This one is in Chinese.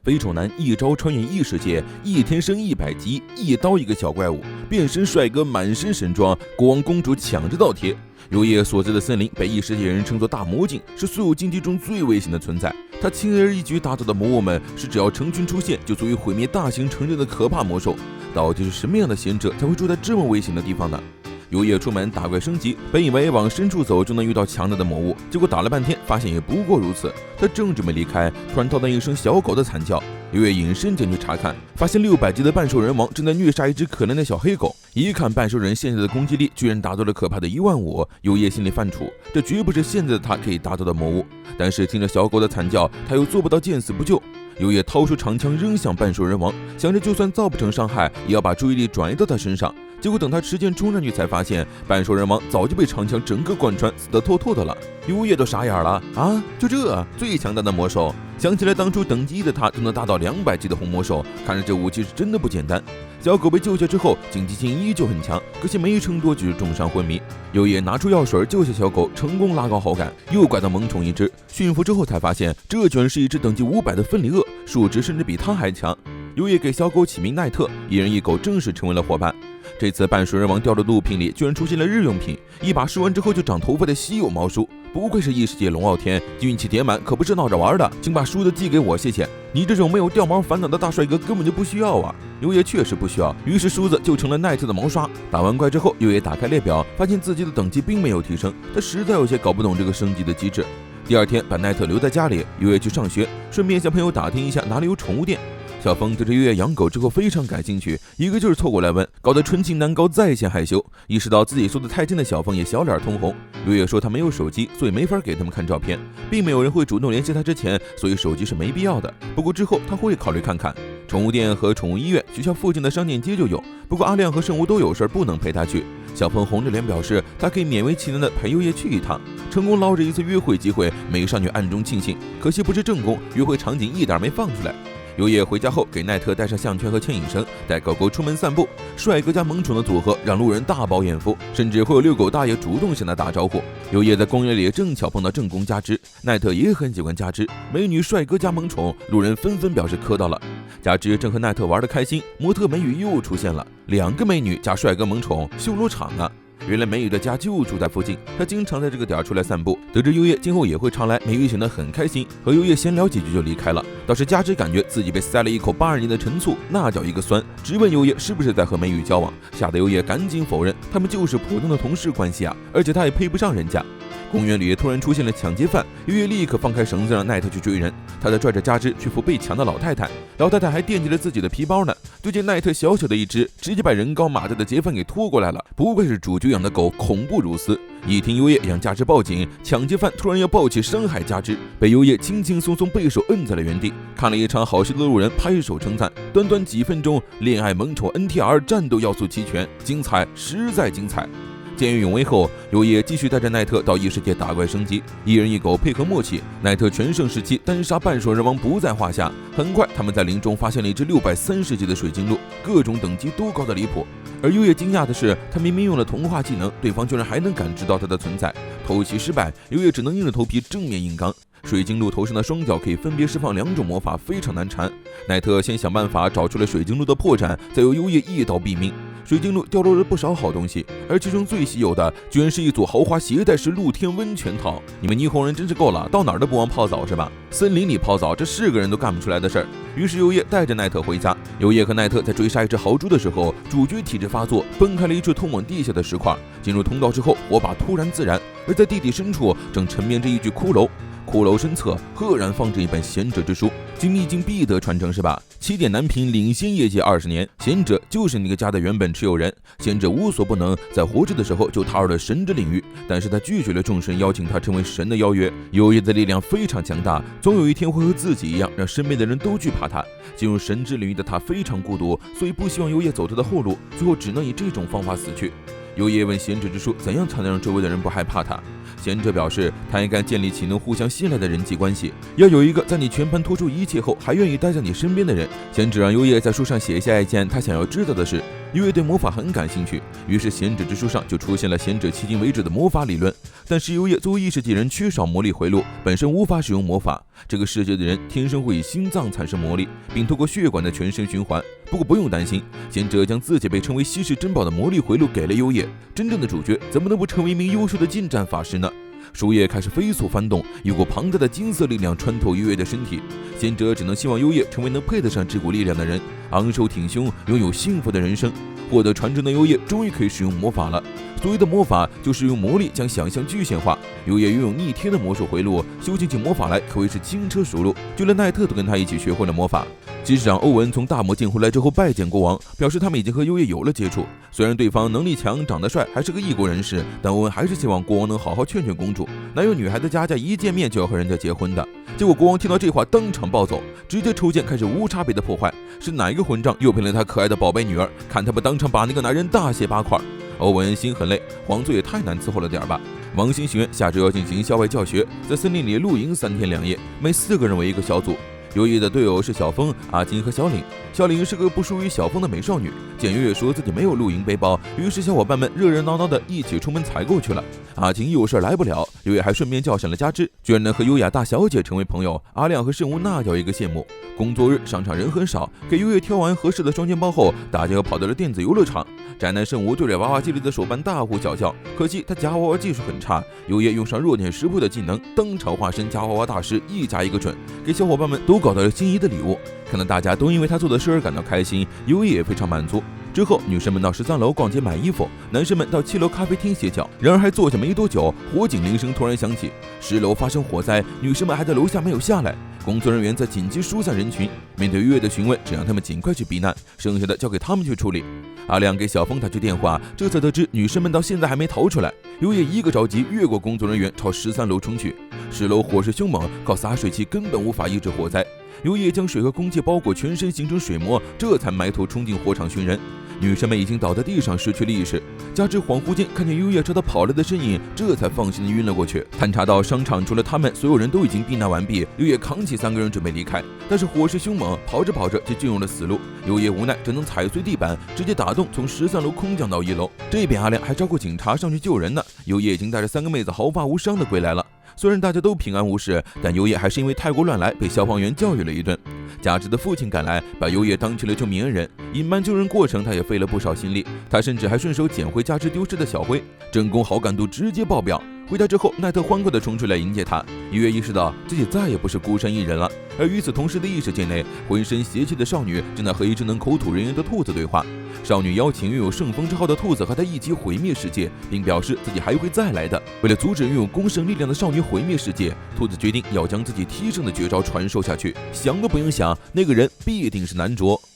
北丑男一招穿越异世界，一天升100级，一刀一个小怪物，变身帅哥，满身神装，国王公主抢着倒贴。游叶所在的森林被异世界人称作大魔境，是所有境界中最危险的存在。他轻而易举打倒的魔物们，是只要成群出现就足以毁灭大型城镇的可怕魔兽。到底是什么样的贤者才会住在这么危险的地方呢？游叶出门打怪升级，本以为往深处走就能遇到强大的魔物，结果打了半天，发现也不过如此。他正准备离开，突然听到一声小狗的惨叫。游叶隐身前去查看，发现600级的半兽人王正在虐杀一只可怜的小黑狗。一看半兽人现在的攻击力居然达到了可怕的15000，游叶心里犯怵，这绝不是现在的他可以达到的魔物。但是听着小狗的惨叫，他又做不到见死不救。游叶掏出长枪扔向半兽人王，想着就算造不成伤害，也要把注意力转移到他身上。结果等他持剑冲上去，才发现半兽人王早就被长枪整个贯穿，死得透透的了。游叶都傻眼了啊！就这最强大的魔兽，想起来当初等级1的他就能达到200级的红魔兽，看着这武器是真的不简单。小狗被救下之后，警惕性依旧很强，可惜没撑多久重伤昏迷。游叶拿出药水救下小狗，成功拉高好感，又拐到萌宠一只，驯服之后才发现这居然是一只等级500的分离鳄，数值甚至比他还强。游叶给小狗起名奈特，一人一狗正式成为了伙伴。这次半兽人王掉的物品里居然出现了日用品，一把试完之后就长头发的稀有毛梳，不愧是异世界龙傲天，运气点满，可不是闹着玩的。请把梳子寄给我，谢谢。你这种没有掉毛烦恼的大帅哥根本就不需要啊！游叶确实不需要，于是梳子就成了奈特的毛刷。打完怪之后，游叶打开列表，发现自己的等级并没有提升，他实在有些搞不懂这个升级的机制。第二天把奈特留在家里，游叶去上学，顺便向朋友打听一下哪里有宠物店。小峰对着游叶养狗之后非常感兴趣，一个劲儿凑过来问，搞得纯情男高在线害羞。意识到自己说的太真的小峰也小脸通红。游叶说他没有手机，所以没法给他们看照片，并没有人会主动联系他之前，所以手机是没必要的。不过之后他会考虑看看。宠物店和宠物医院，学校附近的商店街就有，不过阿亮和圣吴都有事不能陪他去。小峰红着脸表示他可以勉为其难的陪游叶去一趟，成功捞着一次约会机会。美少女暗中庆幸，可惜不是正宫，约会场景一点没放出来。游叶回家后给奈特带上项圈和牵引绳，带狗狗出门散步。帅哥加萌宠的组合让路人大饱眼福，甚至会有遛狗大爷主动向他打招呼。游叶在公园里正巧碰到正宫加之，奈特也很喜欢加之，美女帅哥加萌宠，路人纷纷表示磕到了。加之正和奈特玩得开心，模特美女又出现了，2个美女加帅哥萌宠，修罗场啊！原来美女的家就住在附近，她经常在这个点出来散步。得知游叶今后也会常来，美女显得很开心，和游叶闲聊几句就离开了。倒是加之感觉自己被塞了一口82年的陈醋，那叫一个酸，直问游叶是不是在和美女交往，吓得游叶赶紧否认，他们就是普通的同事关系啊，而且他也配不上人家。公园里突然出现了抢劫犯，游叶立刻放开绳子让奈特去追人，他在拽着加之去扶被抢的老太太，老太太还惦记着自己的皮包呢。对见奈特小小的一只，直接把人高马大的劫犯给拖过来了，不愧是主角养的狗，恐怖如斯。一听游叶让加之报警，抢劫犯突然要抱起伤害加之，被游叶轻轻松松背手摁在了原地。看了一场好戏的路人拍手称赞，短短几分钟，恋爱萌宠 NTR 战斗要素齐全，精彩，实在精彩。见义勇为后，游叶继续带着奈特到异世界打怪升级，一人一狗配合默契，奈特全盛时期单杀半兽人王不在话下。很快他们在林中发现了一只630级的水晶鹿，各种等级都高的离谱。而游叶惊讶的是，他明明用了同化技能，对方居然还能感知到他的存在。偷袭失败，游叶只能硬着头皮正面硬刚。水晶鹿头上的双脚可以分别释放2种魔法，非常难缠。奈特先想办法找出了水晶鹿的破绽，再由游叶一刀毙命。水晶鹿掉落了不少好东西，而其中最稀有的居然是一组豪华携带式露天温泉套。你们霓虹人真是够了，到哪儿都不忘泡澡是吧？森林里泡澡，这是个人都干不出来的事儿。于是游叶带着奈特回家。游叶和奈特在追杀一只豪猪的时候，主角体质发作，崩开了一处通往地下的石块。进入通道之后，火把突然自燃，而在地底深处正沉眠着一具骷髅。骷髅身侧赫然放着一本贤者之书，经秘境必得传承是吧？起点难平，领先业界20年。贤者就是那个家的原本持有人，贤者无所不能，在活着的时候就踏入了神之领域，但是他拒绝了众神邀请他成为神的邀约。游叶的力量非常强大，总有一天会和自己一样，让身边的人都惧怕他。进入神之领域的他非常孤独，所以不希望游叶走他的后路，最后只能以这种方法死去。游叶问贤者之书怎样才能让周围的人不害怕他，贤者表示，他应该建立起能互相信赖的人际关系，要有一个在你全盘托出一切后还愿意待在你身边的人。贤者让优叶在书上写下一件他想要知道的事。优叶对魔法很感兴趣，于是贤者之书上就出现了贤者迄今为止的魔法理论。但是优叶作为异世界人，缺少魔力回路，本身无法使用魔法。这个世界的人天生会以心脏产生魔力，并透过血管的全身循环。不过不用担心，贤者将自己被称为稀世珍宝的魔力回路给了优叶。真正的主角怎么能不成为一名优秀的近战法师呢？树叶开始飞速翻动，一股庞大的金色力量穿透优叶的身体。贤者只能希望优叶成为能配得上这股力量的人，昂首挺胸，拥有幸福的人生。获得传承的优叶终于可以使用魔法了。所谓的魔法就是用魔力将想象具现化。优叶拥有逆天的魔术回路，修行起魔法来可谓是轻车熟路，就连奈特都跟他一起学会了魔法。机师长欧文从大魔镜回来之后拜见国王，表示他们已经和优叶有了接触。虽然对方能力强、长得帅，还是个异国人士，但欧文还是希望国王能好好劝劝公主，哪有女孩子家一见面就要和人家结婚的。结果国王听到这话当场暴走，直接抽剑开始无差别的破坏。是哪个混账诱骗了他可爱的宝贝女儿？看他不当场把那个男人大卸8块！欧文心很累，皇族也太难伺候了点吧。王星学院下周要进行校外教学，在森林里露营3天2夜，每4个人为一个小组。优叶的队友是小峰、阿金和小岭。小岭是个不输于小峰的美少女，见优叶说自己没有露营背包，于是小伙伴们热热闹闹的一起出门采购去了。阿金有事来不了，优叶还顺便叫上了佳芝，居然能和优雅大小姐成为朋友。阿亮和圣武那叫一个羡慕。工作日商场人很少，给优叶挑完合适的双肩包后，大家又跑到了电子游乐场。宅男圣武对着娃娃机里的手办大呼小叫，可惜他夹娃娃技术很差。优叶用上弱点识破的技能，当场化身夹娃娃大师，一夹一个准，给小伙伴们都搞到了心仪的礼物。看到大家都因为他做的事而感到开心，优叶也非常满足。之后，女生们到13楼逛街买衣服，男生们到7楼咖啡厅歇脚。然而还坐下没多久，火警铃声突然响起，10楼发生火灾，女生们还在楼下没有下来。工作人员在紧急疏散人群，面对优叶的询问，只让他们尽快去避难，剩下的交给他们去处理。阿亮给小峰打去电话，这才得知女生们到现在还没逃出来。优叶一个着急，越过工作人员朝13楼冲去。10楼火势凶猛，靠洒水器根本无法抑制火灾。优叶将水和空气包裹全身，形成水膜，这才埋头冲进火场寻人。女生们已经倒在地上失去了意识，加之恍惚间看见优叶朝他跑来的身影，这才放心的晕了过去。探查到商场除了他们，所有人都已经避难完毕，优叶扛起3个人准备离开，但是火势凶猛，跑着跑着就进入了死路。优叶无奈只能踩碎地板，直接打洞从13楼空降到1楼。这边阿亮还招呼警察上去救人呢，优叶已经带着3个妹子毫发无伤的归来了。虽然大家都平安无事，但优叶还是因为太过乱来被消防员教育了一顿。佳芝的父亲赶来，把优叶当起了救命恩人，隐瞒救人过程他也费了不少心力，他甚至还顺手捡回佳芝丢失的小灰，正宫好感度直接爆表。回家之后，奈特欢快地冲出来迎接他。优叶意识到自己再也不是孤身一人了，而与此同时的异世界内，浑身邪气的少女正在和一只能口吐人言的兔子对话。少女邀请拥有圣风之号的兔子和她一起毁灭世界，并表示自己还会再来的。为了阻止拥有公圣力量的少女毁灭世界，兔子决定要将自己踢圣的绝招传授下去。想都不用想，那个人必定是男卓。